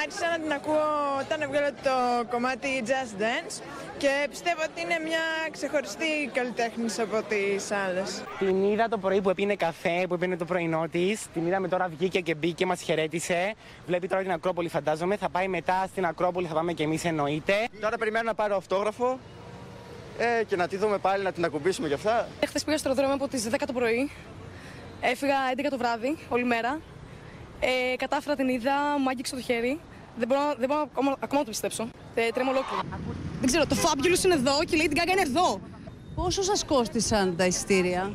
άρχισα να την ακούω όταν έβγαλε το κομμάτι Just Dance και πιστεύω ότι είναι μια ξεχωριστή καλλιτέχνης από τις άλλες. Την είδα το πρωί που έπινε καφέ, που έπινε το πρωινό της. Την είδαμε τώρα, βγήκε και μπήκε, μας χαιρέτησε. Βλέπει τώρα την Ακρόπολη, φαντάζομαι. Θα πάει μετά στην Ακρόπολη, θα πάμε κι εμείς, εννοείται. Τώρα περιμένω να πάρω αυτόγραφο και να τη δούμε πάλι, να την ακουμπήσουμε κι αυτά. Χθες πήγα στο αεροδρόμιο από τις 10 το πρωί. Έφυγα 11 το βράδυ, όλη μέρα. Κατάφερα, την είδα, μου άγγιξε το χέρι. Δεν μπορώ ακόμα να το πιστέψω. Τρέμω ολόκληρη. Δεν ξέρω, το Fabulous είναι εδώ και η Lady Gaga είναι εδώ. Πόσο σας κόστησαν τα εισιτήρια?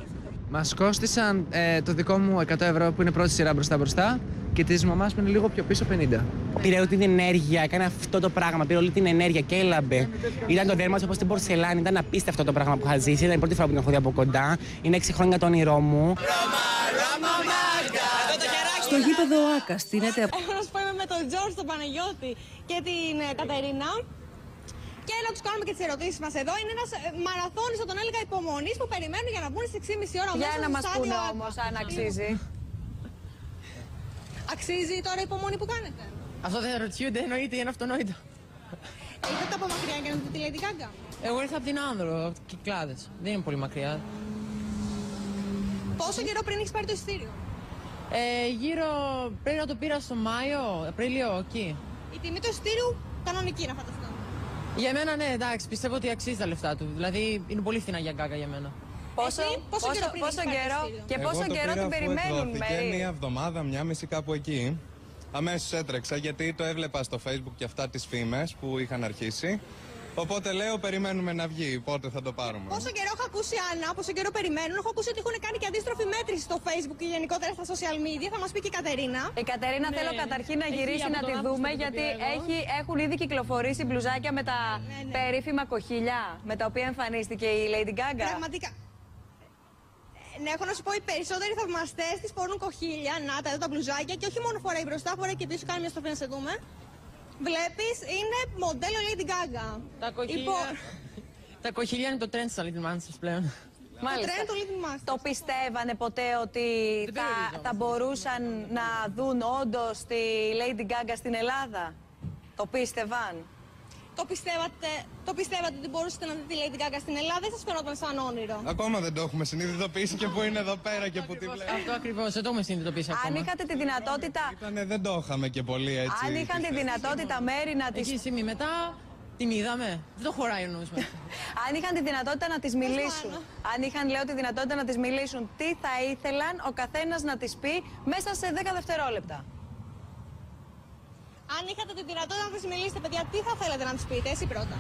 Μας κόστησαν το δικό μου 100 ευρώ που είναι πρώτη σειρά μπροστά και της μαμάς που είναι λίγο πιο πίσω 50. Πήρε όλη την ενέργεια, έκανε αυτό το πράγμα, πήρε όλη την ενέργεια και έλαμπε. Ήταν το δέρμα όπως την πορσελάνη, ήταν απίστευτο αυτό το πράγμα που είχα ζήσει. Ήταν η πρώτη φορά που την έχω δει από κοντά. Είναι 6 χρόνια το όνειρό μου. Στο γήπεδο ΆΚΑ στείνεται. Έχω να σου πω, είμαι με τον Τζορτζ, τον Παναγιώτη και την Κατερίνα. Και να τους κάνουμε και τις ερωτήσεις μας εδώ. Είναι ένας μαραθώνης, θα τον έλεγα, υπομονής που περιμένουν για να βγουν στις 6,5 ώρα. Για να μας πούνε όμως αν αξίζει. Αξίζει τώρα η υπομονή που κάνετε? Αυτό δεν ρωτιούνται, εννοείται, είναι αυτονόητο. Ήρθατε από μακριά για να δείτε τη Lady Gaga? Εγώ ήρθα από την Άνδρο, από τις Κυκλάδες. Δεν είναι πολύ μακριά. Πόσο καιρό πριν έχεις πάρει το εισιτήριο? Γύρω πριν να το πήρα στο Μάιο, Απρίλιο, εκεί. Η τιμή του εισιτήριου κανονική, να φανταστώ. Για μένα ναι, εντάξει, πιστεύω ότι αξίζει τα λεφτά του. Δηλαδή είναι πολύ φθηνά για Gaga για μένα. Πόσο καιρό και πόσο καιρό την περιμένουν, Μέρη? Μία εβδομάδα, μία μισή κάπου εκεί. Αμέσως έτρεξα γιατί το έβλεπα στο Facebook και αυτά τις φήμες που είχαν αρχίσει. Οπότε λέω περιμένουμε να βγει, πότε θα το πάρουμε. Πόσο καιρό έχω ακούσει, Άννα, πόσο καιρό περιμένουν. Έχω ακούσει ότι έχουν κάνει και αντίστροφη μέτρηση στο Facebook και γενικότερα στα social media. Θα μας πει και η Κατερίνα. Η Κατερίνα θέλω καταρχήν να γυρίσει να τη δούμε, γιατί έχουν ήδη κυκλοφορήσει μπλουζάκια με τα περίφημα κοχύλια με τα οποία εμφανίστηκε η Lady Gaga. Πραγματικά. Ναι, έχω να σου πω, οι περισσότεροι θαυμαστές της φορούν κοχύλια. Να τα εδώ τα μπλουζάκια και όχι μόνο φοράει μπροστά, φοράει και πίσω. Κάνει μια στροφή να σε δούμε. Βλέπεις, είναι μοντέλο Lady Gaga. Τα κοχύλια είναι το trend στα Little Masters πλέον. Μάλιστα. Το πιστεύανε ποτέ ότι θα μπορούσαν να δουν όντως τη Lady Gaga στην Ελλάδα? Το πίστευαν? Το πιστεύατε ότι μπορούσατε να δείτε τη Lady Gaga στην Ελλάδα ή σας φαινόταν σαν όνειρο? Ακόμα δεν το έχουμε συνειδητοποιήσει και που είναι εδώ πέρα και που τη βλέπουμε. Αυτό ακριβώς, δεν το έχουμε συνειδητοποιήσει ακόμα. Αν είχατε τη δυνατότητα... Δεν το είχαμε και πολύ έτσι. Αν είχαν τη δυνατότητα, Μέρη, να τις... Εκεί στιγμή μετά την είδαμε. Δεν το χωράει ο νους μας. Αν είχαν τη δυνατότητα να τις μιλήσουν, αν είχαν, λέω, τη δυνατότητα να τις μιλήσουν, τι θα ήθελαν ο καθένας να τις πει μέσα σε 10 δευτερόλεπτα? Αν είχατε τη δυνατότητα να τις μιλήσετε, παιδιά, τι θα θέλατε να τις πείτε, εσύ πρώτα?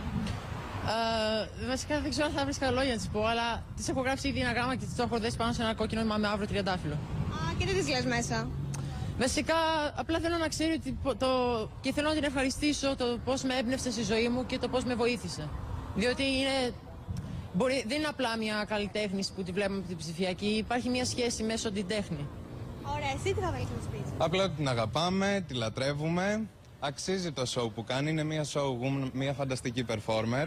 Βασικά δεν ξέρω αν θα βρίσκα λόγια να τις πω, αλλά τις έχω γράψει ήδη ένα γράμμα και τις το έχω δέσει πάνω σε ένα κόκκινο με αύριο τριαντάφυλλο. Και τι τις λες μέσα? Βασικά, απλά θέλω να ξέρει ότι και θέλω να την ευχαριστήσω το πώς με έμπνευσε στη ζωή μου και το πώς με βοήθησε. Διότι δεν είναι απλά μια καλλιτέχνης που τη βλέπουμε από την ψηφιακή, υπάρχει μια σχέση μέσω την τέχνη. Ωραία, εσύ τι θα θέλεις να της πεις? Απλά ότι την αγαπάμε, τη λατρεύουμε. Αξίζει το show που κάνει, είναι μια showwoman, μια φανταστική performer.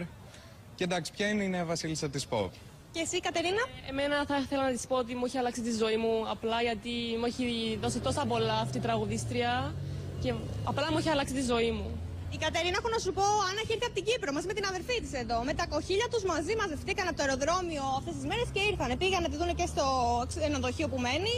Και εντάξει, ποια είναι η νέα βασίλισσα της pop? Και εσύ, Κατερίνα? Εμένα θα ήθελα να της πω ότι μου έχει αλλάξει τη ζωή μου, απλά γιατί μου έχει δώσει τόσα πολλά αυτή η τραγουδίστρια και απλά μου έχει αλλάξει τη ζωή μου. Η Κατερίνα, έχω να σου πω, Άννα, έχει έρθει από την Κύπρο μαζί με την αδερφή της εδώ. Με τα κοχύλια τους μαζί μαζευτήκαν από το αεροδρόμιο αυτές τις μέρες και ήρθανε. Πήγαν να τη δουν και στο ξενοδοχείο που μένει.